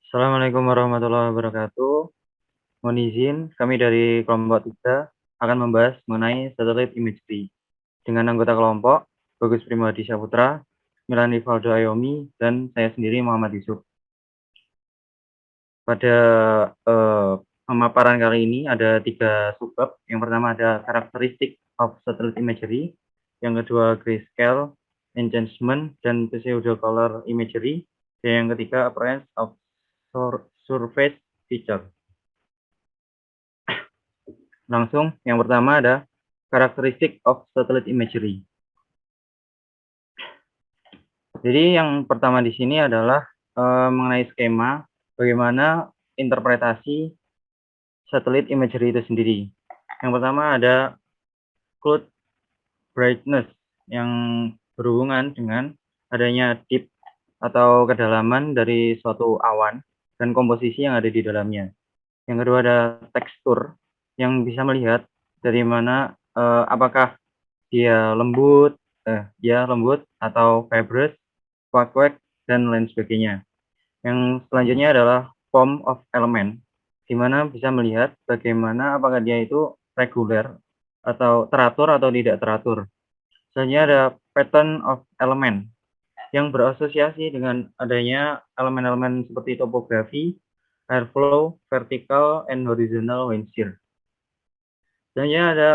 Assalamualaikum warahmatullahi wabarakatuh. Mohon izin, kami dari kelompok 3 akan membahas mengenai satelit imagery dengan anggota kelompok Bagus Primadi Saputra, Milan Rivaldo Ayomi, dan saya sendiri Muhammad Yusuf. Pada pemaparan kali ini ada 3 subbab. Yang pertama ada characteristic of satellite imagery, yang kedua grayscale, enhancement, dan pseudo-color imagery, dan yang ketiga appearance of surface feature. Langsung, yang pertama ada characteristic of satellite imagery. Jadi yang pertama di sini adalah mengenai skema bagaimana interpretasi satelit imagery itu sendiri. Yang pertama ada cloud brightness yang berhubungan dengan adanya depth atau kedalaman dari suatu awan dan komposisi yang ada di dalamnya. Yang kedua ada tekstur yang bisa melihat dari mana apakah dia lembut atau fibrous, quark, dan lain sebagainya. Yang selanjutnya adalah form of element, di mana bisa melihat bagaimana apakah dia itu reguler atau teratur atau tidak teratur. Selanjutnya ada pattern of element, yang berasosiasi dengan adanya elemen-elemen seperti topografi, airflow, vertical, and horizontal wind shear. Selanjutnya ada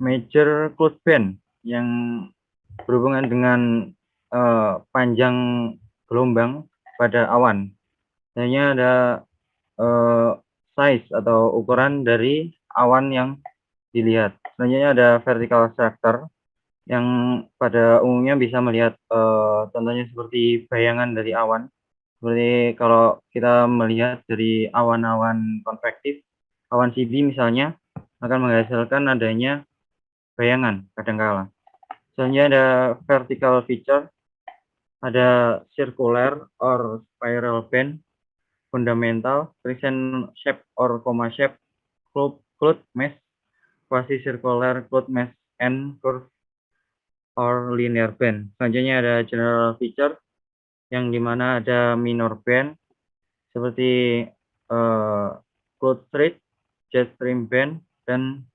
major cloud band yang berhubungan dengan panjang gelombang pada awan. Selanjutnya ada size atau ukuran dari awan yang dilihat. Selanjutnya ada vertical structure yang pada umumnya bisa melihat contohnya seperti bayangan dari awan. Seperti kalau kita melihat dari awan-awan konvektif, awan CB misalnya akan menghasilkan adanya bayangan kadangkala. Selanjutnya ada vertical feature, ada circular or spiral band, fundamental, crescent shape or coma shape, cloud mesh, quasi-circular cloud mesh, and curve or linear band. Selanjutnya ada general feature, yang dimana ada minor band, seperti cloud straight, jet stream band, dan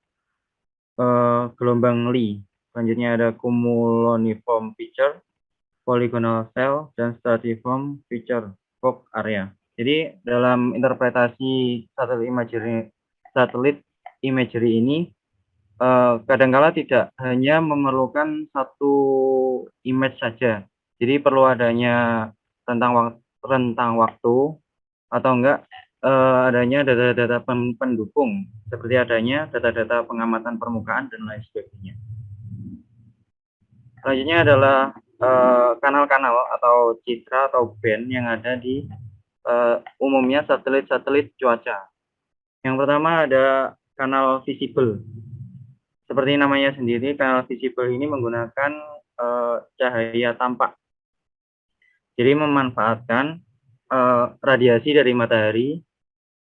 gelombang Lee. Selanjutnya ada cumuloniform feature, polygonal cell, dan stratiform feature, fog area. Jadi dalam interpretasi satelit imagery ini kadangkala tidak hanya memerlukan satu image saja. Jadi perlu adanya rentang waktu atau enggak adanya data-data pendukung seperti adanya data-data pengamatan permukaan dan lain sebagainya. Selanjutnya adalah kanal-kanal atau citra atau band yang ada di umumnya satelit-satelit cuaca. Yang pertama ada kanal visible. Seperti namanya sendiri, kanal visible ini menggunakan cahaya tampak. Jadi memanfaatkan radiasi dari matahari,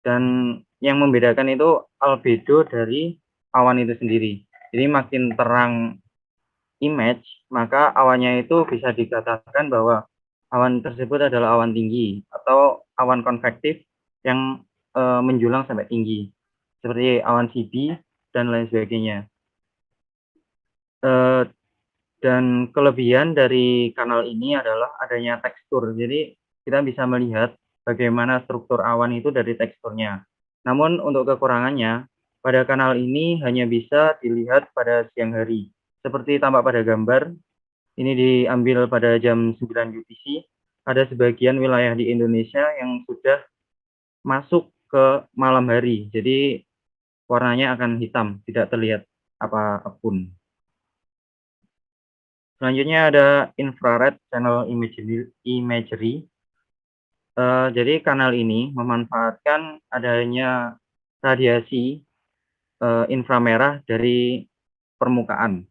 dan yang membedakan itu albedo dari awan itu sendiri. Jadi makin terang image, maka awannya itu bisa dikatakan bahwa awan tersebut adalah awan tinggi atau awan konvektif yang menjulang sampai tinggi, seperti awan CB dan lain sebagainya. Dan kelebihan dari kanal ini adalah adanya tekstur. Jadi kita bisa melihat bagaimana struktur awan itu dari teksturnya. Namun untuk kekurangannya, pada kanal ini hanya bisa dilihat pada siang hari. Seperti tampak pada gambar, ini diambil pada jam 9 UTC. Ada sebagian wilayah di Indonesia yang sudah masuk ke malam hari. Jadi warnanya akan hitam, tidak terlihat apapun. Selanjutnya ada infrared channel imagery. Jadi kanal ini memanfaatkan adanya radiasi inframerah dari permukaan.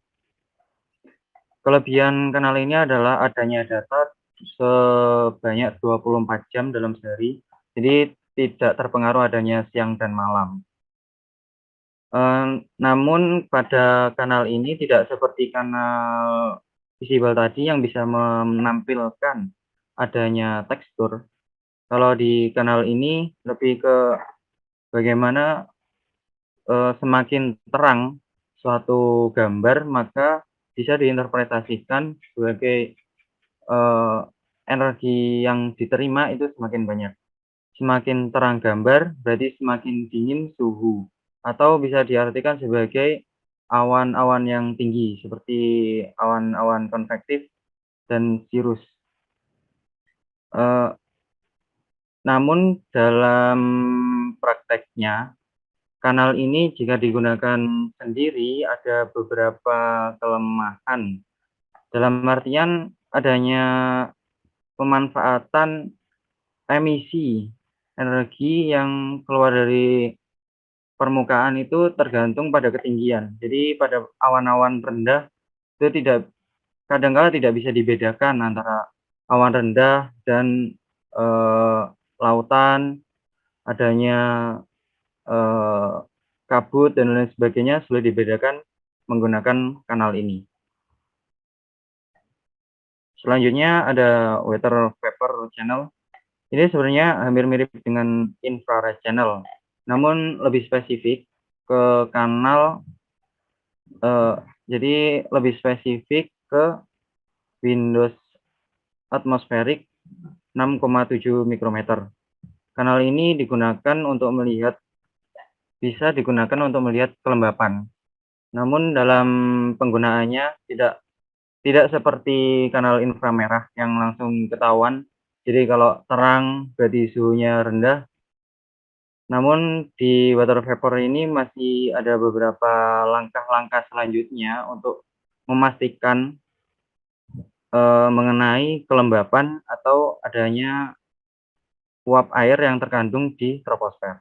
Kelebihan kanal ini adalah adanya data sebanyak 24 jam dalam sehari, jadi tidak terpengaruh adanya siang dan malam. Namun pada kanal ini tidak seperti kanal visible tadi yang bisa menampilkan adanya tekstur. Kalau di kanal ini lebih ke bagaimana semakin terang suatu gambar, maka bisa diinterpretasikan sebagai energi yang diterima itu semakin banyak. Semakin terang gambar, berarti semakin dingin suhu, atau bisa diartikan sebagai awan-awan yang tinggi, seperti awan-awan konvektif dan cirrus. Namun dalam prakteknya, kanal ini jika digunakan sendiri ada beberapa kelemahan. Dalam artian adanya pemanfaatan emisi energi yang keluar dari permukaan itu tergantung pada ketinggian. Jadi pada awan-awan rendah itu kadang-kala tidak bisa dibedakan antara awan rendah dan lautan, adanya kabut dan lain sebagainya sulit dibedakan menggunakan kanal ini. Selanjutnya ada weather vapor channel. Ini sebenarnya hampir mirip dengan infrared channel, namun lebih spesifik ke kanal, jadi lebih spesifik ke Windows atmosferik 6,7 mikrometer. Kanal ini bisa digunakan untuk melihat kelembapan. Namun dalam penggunaannya tidak seperti kanal inframerah yang langsung ketahuan. Jadi kalau terang berarti suhunya rendah. Namun di water vapor ini masih ada beberapa langkah-langkah selanjutnya untuk memastikan mengenai kelembapan atau adanya uap air yang terkandung di troposfer.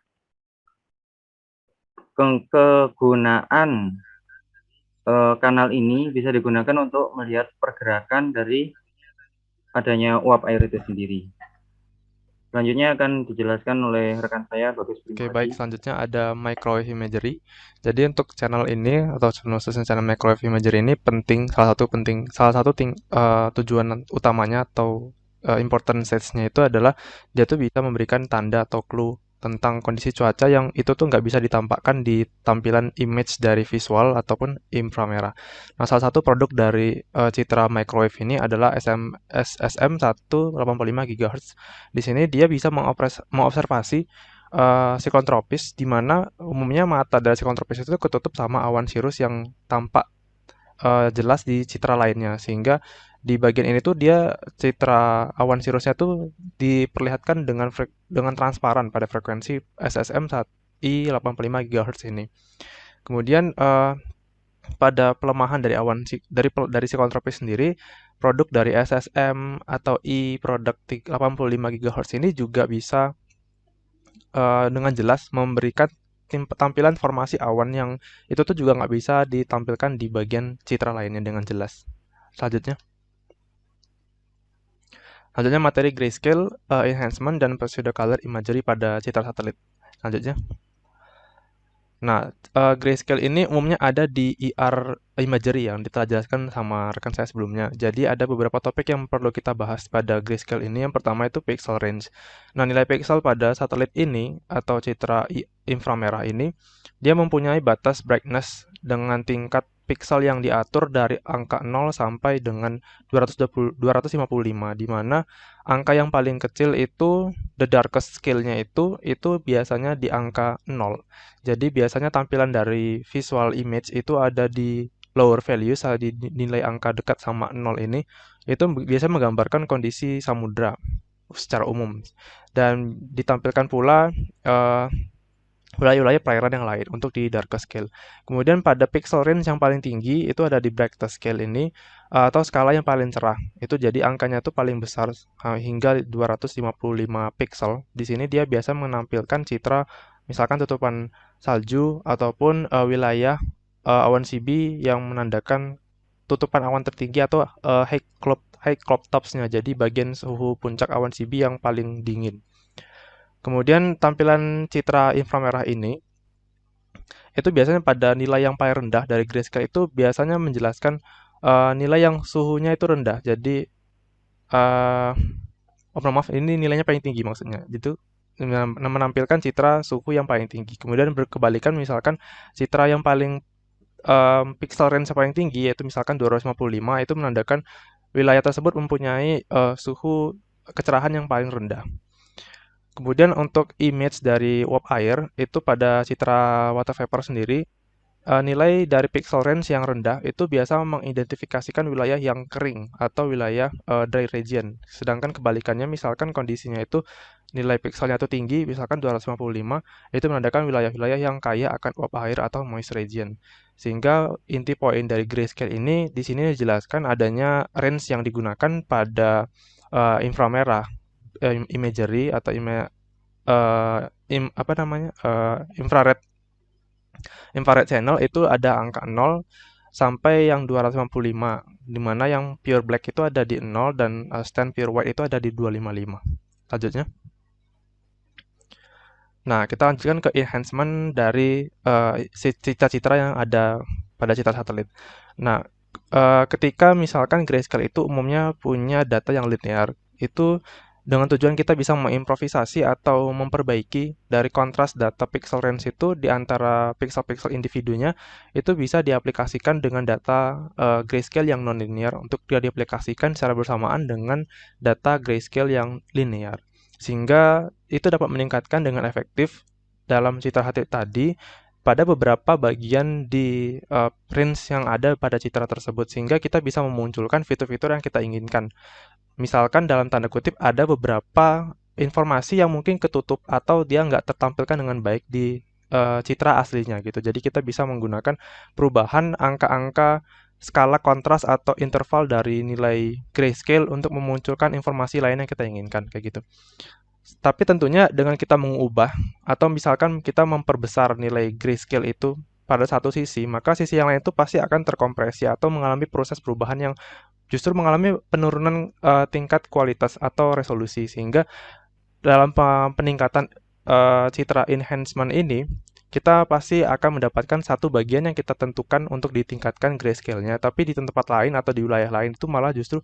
Kegunaan kanal ini bisa digunakan untuk melihat pergerakan dari adanya uap air itu sendiri. Selanjutnya akan dijelaskan oleh rekan saya, Bagus Oke, Primadi. baik. Selanjutnya ada microwave imagery. Jadi untuk channel ini atau khususnya channel microwave imagery ini penting, salah satu tujuan utamanya atau important stage-nya itu adalah dia tuh bisa memberikan tanda atau clue tentang kondisi cuaca yang itu tuh nggak bisa ditampakkan di tampilan image dari visual ataupun inframerah. Nah, salah satu produk dari citra microwave ini adalah SSM 185 GHz. Di sini dia bisa mengobservasi siklon tropis, di mana umumnya mata dari siklon tropis itu ketutup sama awan sirus yang tampak jelas di citra lainnya, sehingga di bagian ini tuh dia citra awan sirusnya tuh diperlihatkan dengan transparan pada frekuensi SSM I 85 GHz ini. Kemudian pada pelemahan dari dari siklon tropis sendiri, produk dari SSM atau I produk 85 GHz ini juga bisa dengan jelas memberikan tampilan formasi awan yang itu tuh juga nggak bisa ditampilkan di bagian citra lainnya dengan jelas. Selanjutnya, selanjutnya materi grayscale, enhancement, dan pseudo color imagery pada citra satelit. Selanjutnya, nah, grayscale ini umumnya ada di IR imagery yang telah jelaskan sama rekan saya sebelumnya. Jadi ada beberapa topik yang perlu kita bahas pada grayscale ini. Yang pertama itu pixel range. Nah, nilai pixel pada satelit ini atau citra inframerah ini, dia mempunyai batas brightness dengan tingkat pixel yang diatur dari angka 0 sampai dengan 255, di mana angka yang paling kecil itu the darkest scale-nya itu biasanya di angka 0. Jadi biasanya tampilan dari visual image itu ada di lower value saat di nilai angka dekat sama 0 ini itu biasanya menggambarkan kondisi samudra secara umum dan ditampilkan pula wilayah-wilayah perairan yang lain untuk di darker scale. Kemudian pada pixel range yang paling tinggi itu ada di brightest scale ini atau skala yang paling cerah. Itu jadi angkanya itu paling besar hingga 255 pixel. Di sini dia biasa menampilkan citra misalkan tutupan salju ataupun wilayah awan CB yang menandakan tutupan awan tertinggi atau high cloud topsnya. Jadi bagian suhu puncak awan CB yang paling dingin. Kemudian tampilan citra inframerah ini itu biasanya pada nilai yang paling rendah dari grayscale itu biasanya menjelaskan nilai yang suhunya itu rendah. Jadi uh, maaf, ini nilainya paling tinggi maksudnya. Itu menampilkan citra suhu yang paling tinggi. Kemudian berkebalikan misalkan citra yang paling pixel range paling tinggi yaitu misalkan 255 itu menandakan wilayah tersebut mempunyai suhu kecerahan yang paling rendah. Kemudian untuk image dari uap air itu pada citra water vapor sendiri, nilai dari pixel range yang rendah itu biasa mengidentifikasikan wilayah yang kering atau wilayah dry region. Sedangkan kebalikannya misalkan kondisinya itu nilai pixelnya itu tinggi, misalkan 255, itu menandakan wilayah-wilayah yang kaya akan uap air atau moist region. Sehingga inti poin dari grayscale ini di sini dijelaskan adanya range yang digunakan pada inframerah imagery atau apa namanya infrared channel itu ada angka 0 sampai yang 255, di mana yang pure black itu ada di 0 dan stand pure white itu ada di 255. Lanjutnya. Nah, kita lanjutkan ke enhancement dari citra-citra yang ada pada citra satelit. Nah, ketika misalkan grayscale itu umumnya punya data yang linear, itu dengan tujuan kita bisa mengimprovisasi atau memperbaiki dari kontras data pixel range itu di antara pixel-pixel individunya, itu bisa diaplikasikan dengan data grayscale yang non-linear untuk dia diaplikasikan secara bersamaan dengan data grayscale yang linear. Sehingga itu dapat meningkatkan dengan efektif dalam citra hati tadi pada beberapa bagian di range yang ada pada citra tersebut sehingga kita bisa memunculkan fitur-fitur yang kita inginkan. Misalkan dalam tanda kutip ada beberapa informasi yang mungkin ketutup atau dia nggak tertampilkan dengan baik di citra aslinya gitu. Jadi kita bisa menggunakan perubahan angka-angka skala kontras atau interval dari nilai grayscale untuk memunculkan informasi lain yang kita inginkan kayak gitu. Tapi tentunya dengan kita mengubah atau misalkan kita memperbesar nilai grayscale itu pada satu sisi, maka sisi yang lain itu pasti akan terkompresi atau mengalami proses perubahan yang justru mengalami penurunan tingkat kualitas atau resolusi. Sehingga dalam peningkatan citra enhancement ini, kita pasti akan mendapatkan satu bagian yang kita tentukan untuk ditingkatkan grayscale-nya, tapi di tempat lain atau di wilayah lain itu malah justru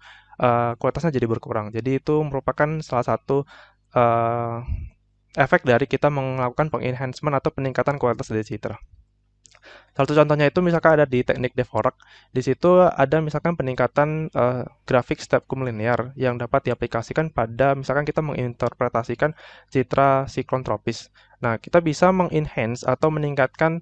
kualitasnya jadi berkurang. Jadi itu merupakan salah satu uh, efek dari kita melakukan pengenhancement atau peningkatan kualitas dari citra. Satu contohnya itu misalkan ada di teknik Dvorak. Di situ ada misalkan peningkatan grafik step linear yang dapat diaplikasikan pada misalkan kita menginterpretasikan citra siklon tropis. Nah, kita bisa mengenhance atau meningkatkan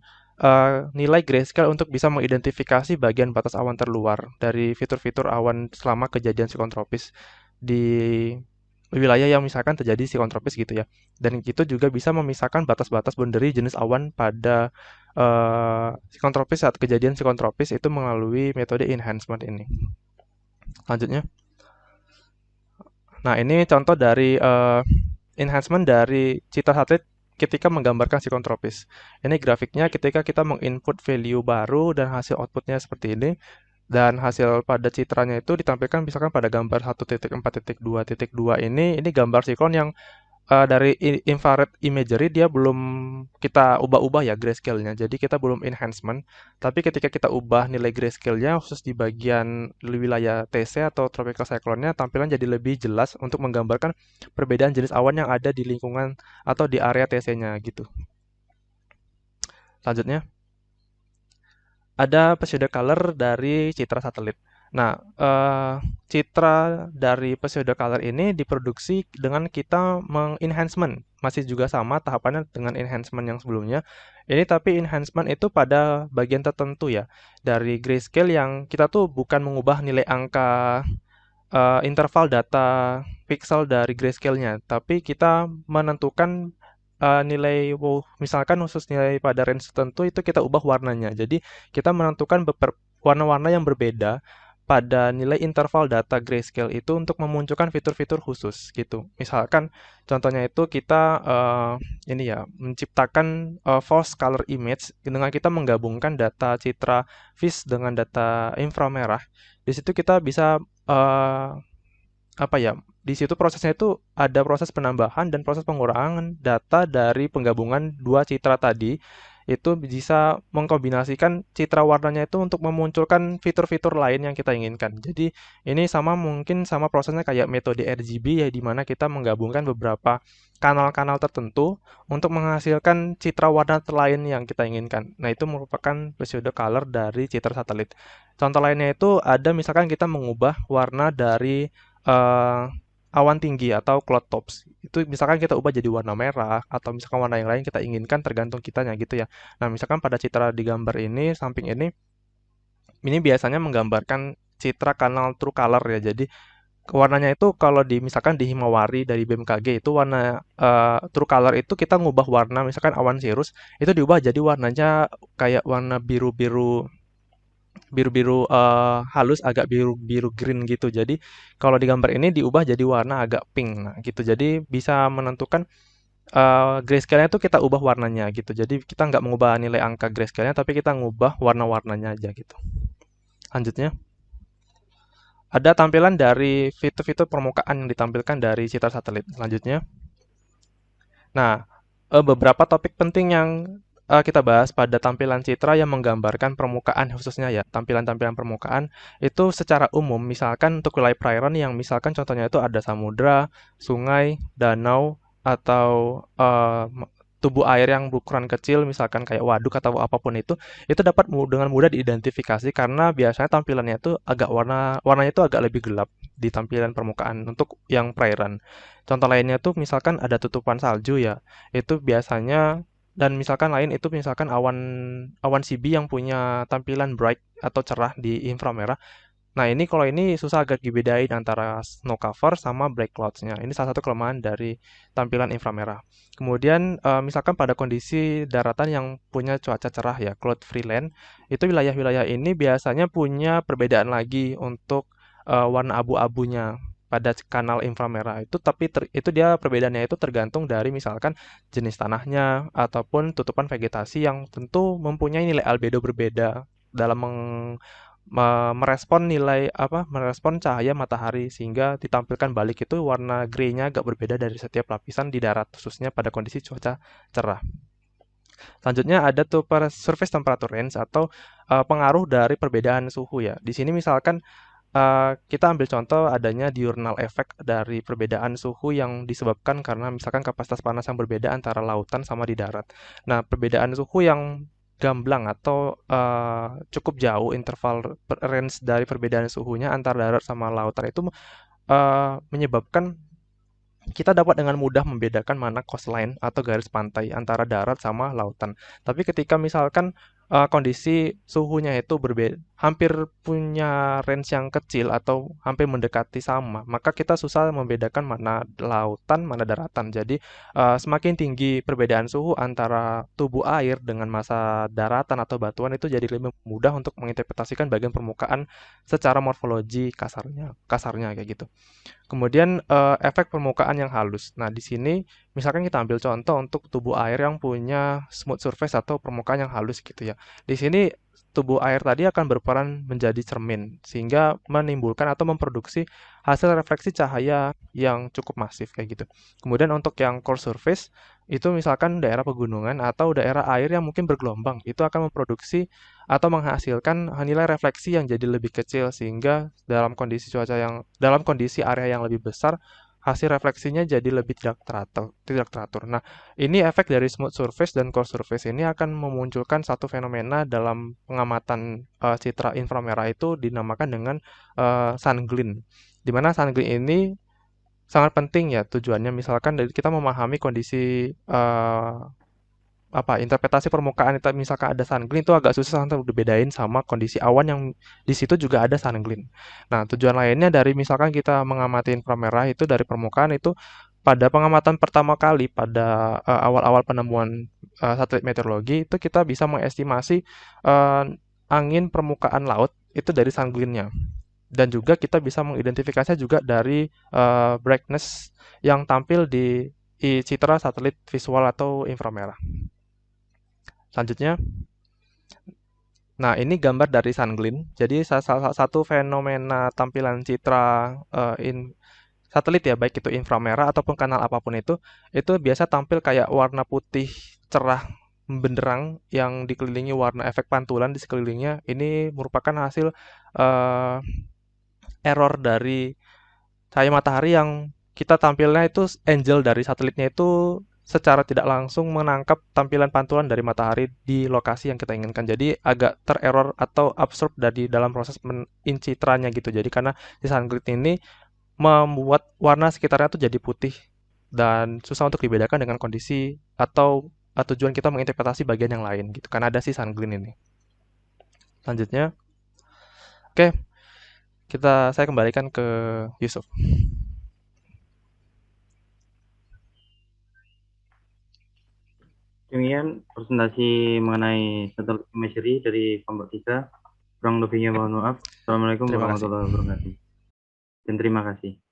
nilai grayscale untuk bisa mengidentifikasi bagian batas awan terluar dari fitur-fitur awan selama kejadian siklon tropis di wilayah yang misalkan terjadi siklon tropis gitu ya. Dan itu juga bisa memisahkan batas-batas boundary jenis awan pada siklon tropis saat kejadian siklon tropis itu melalui metode enhancement ini. Lanjutnya. Nah, ini contoh dari enhancement dari citra satelit ketika menggambarkan siklon tropis. Ini grafiknya ketika kita menginput value baru dan hasil outputnya seperti ini. Dan hasil pada citranya itu ditampilkan misalkan pada gambar 1.4.2.2 ini gambar siklon yang dari infrared imagery dia belum kita ubah-ubah ya grayscale-nya. Jadi kita belum enhancement. Tapi ketika kita ubah nilai grayscale-nya khusus di bagian wilayah TC atau tropical cyclone-nya tampilan jadi lebih jelas untuk menggambarkan perbedaan jenis awan yang ada di lingkungan atau di area TC-nya gitu. Selanjutnya ada pseudo color dari citra satelit. Nah, citra dari pseudo color ini diproduksi dengan kita mengenhancement. Masih juga sama tahapannya dengan enhancement yang sebelumnya. Ini tapi enhancement itu pada bagian tertentu ya. Dari grayscale yang kita tuh bukan mengubah nilai angka interval data pixel dari grayscale-nya, tapi kita menentukan nilai misalkan khusus nilai pada range tertentu itu kita ubah warnanya. Jadi kita menentukan warna-warna yang berbeda pada nilai interval data grayscale itu untuk memunculkan fitur-fitur khusus gitu. Misalkan contohnya itu kita ini ya menciptakan false color image dengan kita menggabungkan data citra fish dengan data inframerah. Di situ kita bisa apa ya, di situ prosesnya itu ada proses penambahan dan proses pengurangan data dari penggabungan dua citra tadi itu bisa mengkombinasikan citra warnanya itu untuk memunculkan fitur-fitur lain yang kita inginkan. Jadi ini sama mungkin sama prosesnya kayak metode RGB ya, di mana kita menggabungkan beberapa kanal-kanal tertentu untuk menghasilkan citra warna lain yang kita inginkan. Nah, itu merupakan pseudo color dari citra satelit. Contoh lainnya itu ada misalkan kita mengubah warna dari eh, awan tinggi atau cloud tops. Itu misalkan kita ubah jadi warna merah atau misalkan warna yang lain kita inginkan tergantung kitanya gitu ya. Nah, misalkan pada citra di gambar ini, samping ini biasanya menggambarkan citra kanal true color ya. Jadi warnanya itu kalau misalkan di Himawari dari BMKG itu warna true color itu kita ngubah warna misalkan awan cirrus itu diubah jadi warnanya kayak warna biru-biru biru-biru halus agak biru-biru green gitu. Jadi kalau di gambar ini diubah jadi warna agak pink. Nah, gitu. Jadi bisa menentukan grayscale-nya itu kita ubah warnanya gitu. Jadi kita nggak mengubah nilai angka grayscale-nya tapi kita ngubah warna-warnanya aja gitu. Lanjutnya, ada tampilan dari fitur-fitur permukaan yang ditampilkan dari citra satelit. Selanjutnya, nah, beberapa topik penting yang kita bahas pada tampilan citra yang menggambarkan permukaan khususnya ya, tampilan-tampilan permukaan itu secara umum, misalkan untuk wilayah perairan yang misalkan contohnya itu ada samudra, sungai, danau, atau tubuh air yang berukuran kecil, misalkan kayak waduk atau apapun itu dapat dengan mudah diidentifikasi karena biasanya tampilannya itu agak warnanya itu agak lebih gelap di tampilan permukaan untuk yang perairan. Contoh lainnya tuh misalkan ada tutupan salju ya, itu biasanya dan misalkan lain itu misalkan awan awan CB yang punya tampilan bright atau cerah di inframerah. Nah, ini kalau ini susah agak dibedain antara snow cover sama black clouds-nya. Ini salah satu kelemahan dari tampilan inframerah. Kemudian, misalkan pada kondisi daratan yang punya cuaca cerah ya, cloud free land, itu wilayah-wilayah ini biasanya punya perbedaan lagi untuk warna abu-abunya pada kanal inframerah itu, tapi itu dia perbedaannya itu tergantung dari misalkan jenis tanahnya ataupun tutupan vegetasi yang tentu mempunyai nilai albedo berbeda dalam merespon nilai apa merespon cahaya matahari sehingga ditampilkan balik itu warna grey-nya agak berbeda dari setiap lapisan di darat khususnya pada kondisi cuaca cerah. Selanjutnya ada tuh surface temperature range atau pengaruh dari perbedaan suhu ya. Di sini misalkan kita ambil contoh adanya diurnal effect dari perbedaan suhu yang disebabkan karena misalkan kapasitas panas yang berbeda antara lautan sama di darat. Nah, perbedaan suhu yang gamblang atau cukup jauh interval range dari perbedaan suhunya antara darat sama lautan itu menyebabkan kita dapat dengan mudah membedakan mana coastline atau garis pantai antara darat sama lautan. Tapi ketika misalkan kondisi suhunya itu berbeda, hampir punya range yang kecil atau hampir mendekati sama, maka kita susah membedakan mana lautan, mana daratan. Jadi semakin tinggi perbedaan suhu antara tubuh air dengan massa daratan atau batuan itu jadi lebih mudah untuk menginterpretasikan bagian permukaan secara morfologi kasarnya kayak gitu. Kemudian efek permukaan yang halus. Nah, di sini misalkan kita ambil contoh untuk tubuh air yang punya smooth surface atau permukaan yang halus gitu ya. Di sini tubuh air tadi akan berperan menjadi cermin sehingga menimbulkan atau memproduksi hasil refleksi cahaya yang cukup masif kayak gitu. Kemudian untuk yang core surface itu misalkan daerah pegunungan atau daerah air yang mungkin bergelombang itu akan memproduksi atau menghasilkan nilai refleksi yang jadi lebih kecil sehingga dalam kondisi area yang lebih besar hasil refleksinya jadi lebih tidak teratur. Nah, ini efek dari smooth surface dan core surface ini akan memunculkan satu fenomena dalam pengamatan citra inframerah itu dinamakan dengan sun glint. Di mana sun glint ini sangat penting ya tujuannya misalkan dari kita memahami kondisi interpretasi permukaan itu misalkan ada sun glint itu agak susah untuk dibedain sama kondisi awan yang di situ juga ada sun glint. Nah, tujuan lainnya dari misalkan kita mengamati inframerah itu dari permukaan itu pada pengamatan pertama kali pada awal-awal penemuan satelit meteorologi itu kita bisa mengestimasi eh, angin permukaan laut itu dari sun glint-nya. Dan juga kita bisa mengidentifikasinya juga dari brightness yang tampil di citra satelit visual atau inframerah. Selanjutnya, nah ini gambar dari sun glint. Jadi salah satu fenomena tampilan citra satelit ya, baik itu inframerah ataupun kanal apapun itu biasa tampil kayak warna putih cerah benderang yang dikelilingi warna efek pantulan di sekelilingnya ini merupakan hasil eh, error dari cahaya matahari yang kita tampilnya itu angel dari satelitnya itu secara tidak langsung menangkap tampilan pantulan dari matahari di lokasi yang kita inginkan. Jadi agak tererror atau absorb dari dalam proses pencitraannya gitu. Jadi karena si sungrid ini membuat warna sekitarnya tuh jadi putih dan susah untuk dibedakan dengan kondisi atau tujuan kita menginterpretasi bagian yang lain gitu. Karena ada si sunglint ini. Selanjutnya, oke, saya kembalikan ke Yusuf. Demikian presentasi mengenai satellite imagery dari kelompok 3. Kurang lebihnya mohon maaf. Assalamualaikum Terima kasih. warahmatullahi wabarakatuh. Dan terima kasih.